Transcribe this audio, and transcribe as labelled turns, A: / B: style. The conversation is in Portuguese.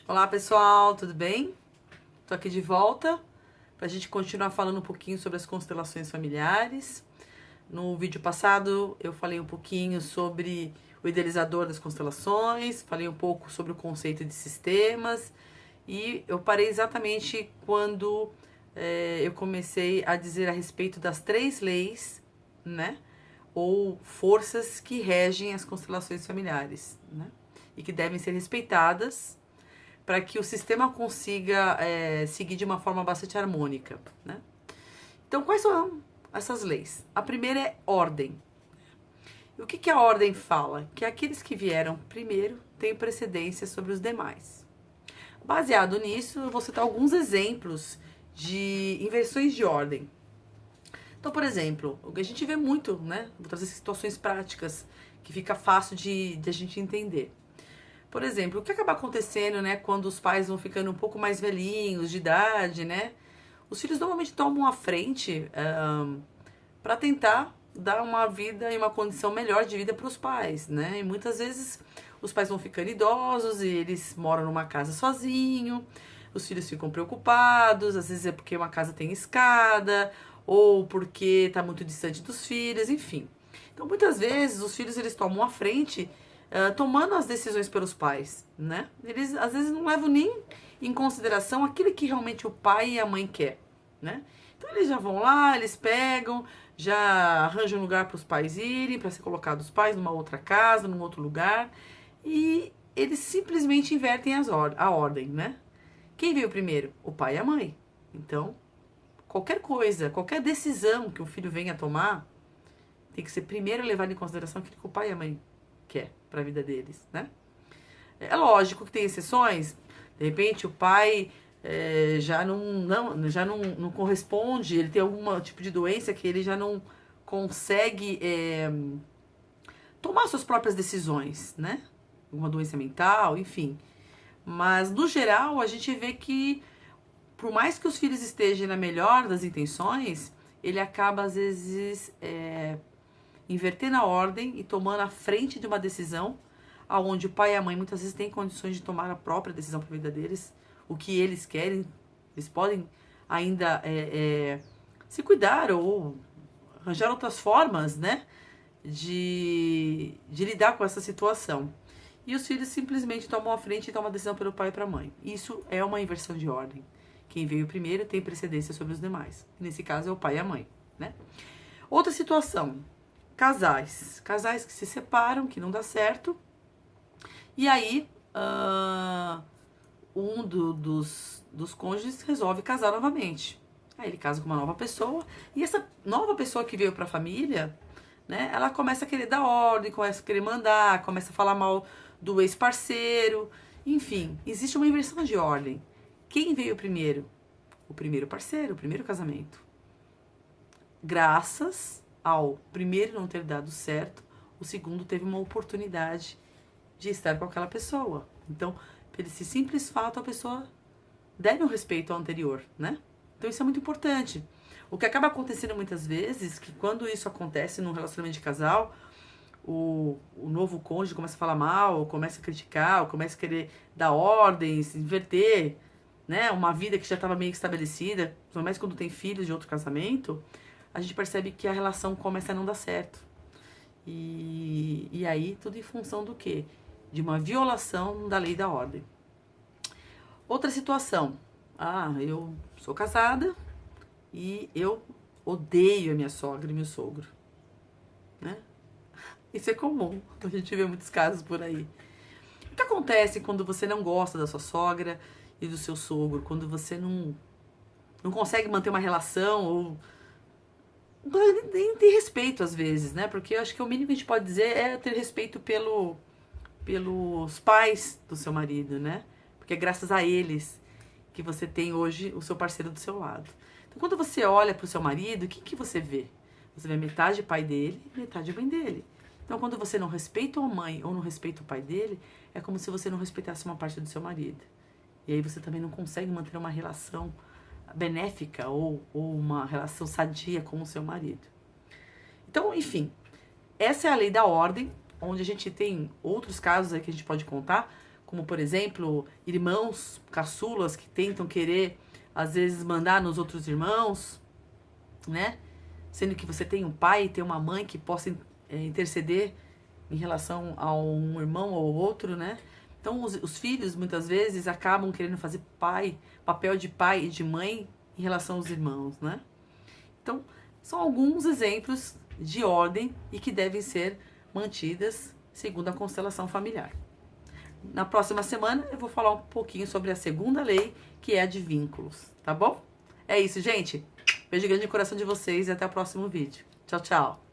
A: Olá pessoal, tudo bem? Tô aqui de volta para a gente continuar falando um pouquinho sobre as constelações familiares. No vídeo passado eu falei um pouquinho sobre o idealizador das constelações, falei um pouco sobre o conceito de sistemas e eu parei exatamente quando eu comecei a dizer a respeito das 3 leis, né? Ou forças que regem as constelações familiares, né? E que devem ser respeitadas para que o sistema consiga seguir de uma forma bastante harmônica, né? Então, quais são essas leis? A primeira é ordem. E o que a ordem fala? Que aqueles que vieram primeiro têm precedência sobre os demais. Baseado nisso, eu vou citar alguns exemplos de inversões de ordem. Então, por exemplo, o que a gente vê muito, né? Vou trazer situações práticas que fica fácil de a gente entender. Por exemplo, o que acaba acontecendo, né, quando os pais vão ficando um pouco mais velhinhos, de idade, né? Os filhos normalmente tomam a frente para tentar dar uma vida e uma condição melhor de vida para os pais, né? E muitas vezes os pais vão ficando idosos e eles moram numa casa sozinho, os filhos ficam preocupados, às vezes é porque uma casa tem escada ou porque está muito distante dos filhos, enfim. Então, muitas vezes os filhos eles tomam a frente tomando as decisões pelos pais, né? Eles às vezes não levam nem em consideração aquilo que realmente o pai e a mãe quer, né? Então eles já vão lá, eles pegam, já arranjam um lugar para os pais irem, para ser colocados os pais numa outra casa, num outro lugar, e eles simplesmente invertem a ordem, né? Quem veio primeiro? O pai e a mãe. Então, qualquer coisa, qualquer decisão que o filho venha a tomar, tem que ser primeiro levado em consideração aquilo que o pai e a mãe quer para a vida deles, né? É lógico que tem exceções. De repente o pai já não corresponde, ele tem algum tipo de doença que ele já não consegue tomar suas próprias decisões, né? Alguma doença mental, enfim. Mas no geral a gente vê que por mais que os filhos estejam na melhor das intenções, ele acaba às vezes invertendo a ordem e tomando a frente de uma decisão aonde o pai e a mãe muitas vezes têm condições de tomar a própria decisão para a vida deles, o que eles querem, eles podem ainda se cuidar ou arranjar outras formas, né, de lidar com essa situação. E os filhos simplesmente tomam a frente e tomam a decisão pelo pai e para a mãe. Isso é uma inversão de ordem. Quem veio primeiro tem precedência sobre os demais. Nesse caso é o pai e a mãe, né? Outra situação. Casais que se separam, que não dá certo, e aí dos cônjuges resolve casar novamente. Aí ele casa com uma nova pessoa, e essa nova pessoa que veio para a família, né, ela começa a querer dar ordem, começa a querer mandar, começa a falar mal do ex-parceiro, enfim, existe uma inversão de ordem. Quem veio primeiro? O primeiro parceiro, o primeiro casamento. Graças ao primeiro não ter dado certo, o segundo teve uma oportunidade de estar com aquela pessoa. Então, pelo esse simples fato, a pessoa deve um respeito ao anterior, né? Então isso é muito importante. O que acaba acontecendo muitas vezes, que quando isso acontece num relacionamento de casal, o novo cônjuge começa a falar mal, ou começa a criticar, ou começa a querer dar ordens, inverter, né? Uma vida que já estava meio estabelecida, mas quando tem filhos de outro casamento, a gente percebe que a relação começa a não dar certo. E aí, tudo em função do quê? De uma violação da lei da ordem. Outra situação. Eu sou casada e eu odeio a minha sogra e meu sogro, né? Isso é comum, a gente vê muitos casos por aí. O que acontece quando você não gosta da sua sogra e do seu sogro? Quando você não consegue manter uma relação ou nem ter respeito às vezes, né? Porque eu acho que o mínimo que a gente pode dizer é ter respeito pelos pais do seu marido, né? Porque é graças a eles que você tem hoje o seu parceiro do seu lado. Então, quando você olha para o seu marido, o que você vê? Você vê metade pai dele e metade mãe dele. Então, quando você não respeita a mãe ou não respeita o pai dele, é como se você não respeitasse uma parte do seu marido. E aí você também não consegue manter uma relação benéfica ou uma relação sadia com o seu marido. Então, enfim, essa é a lei da ordem, onde a gente tem outros casos aí que a gente pode contar, como por exemplo, irmãos caçulas que tentam querer, às vezes, mandar nos outros irmãos, né? Sendo que você tem um pai e tem uma mãe que possa interceder em relação a um irmão ou outro, né? Então, os filhos, muitas vezes, acabam querendo fazer papel de pai e de mãe em relação aos irmãos, né? Então, são alguns exemplos de ordem e que devem ser mantidas segundo a constelação familiar. Na próxima semana, eu vou falar um pouquinho sobre a segunda lei, que é a de vínculos, tá bom? É isso, gente. Beijo grande no coração de vocês e até o próximo vídeo. Tchau, tchau.